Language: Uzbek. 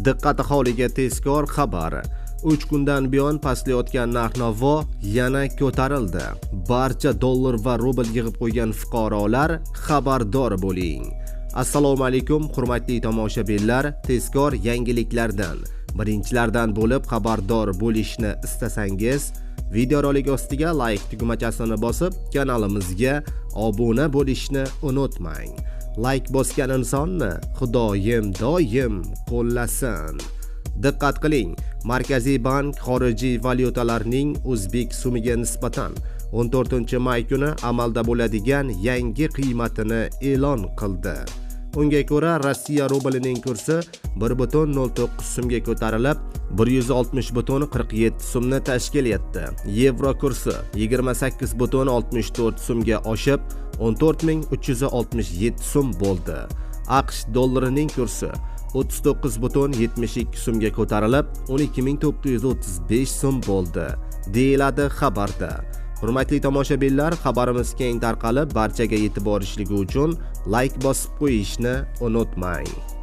Diqqat aholiga tezkor xabar. 3 kundan buyon pastlayotgan narx-navo yana ko'tarildi. Barcha dollar va rubl yig'ib qo'ygan fuqarolar xabardor bo'ling. Assalomu alaykum hurmatli tomoshabinlar, tezkor yangiliklardan birinchilardan bo'lib xabardor bo'lishni istasangiz, videorolik ostiga like tugmachasini bosib, kanalimizga obuna bo'lishni unutmang. Like bosgan insonni Xudoyim doim qo'llasin. Diqqat qiling, Markaziy bank xorijiy valyutalarning o'zbek so'miga nisbatan 14-may kuni amalda bo'ladigan yangi qiymatini e'lon qildi. Unga ko'ra, Rossiya rublining kursi 1.09 so'mga ko'tarilib, 160.47 so'mni tashkil etdi. Yevro kursi 28.64 so'mga oshib, 14.367 so'm bo'ldi. AQSh dollarining kursi 39.72 so'mga ko'tarilib, 12.935 so'm bo'ldi, deyiladi xabarda. Hurmatli tomoshabinlar, xabarimiz keng tarqalib, barchaga yetib borishligi uchun like bosib qo'yishni unutmang.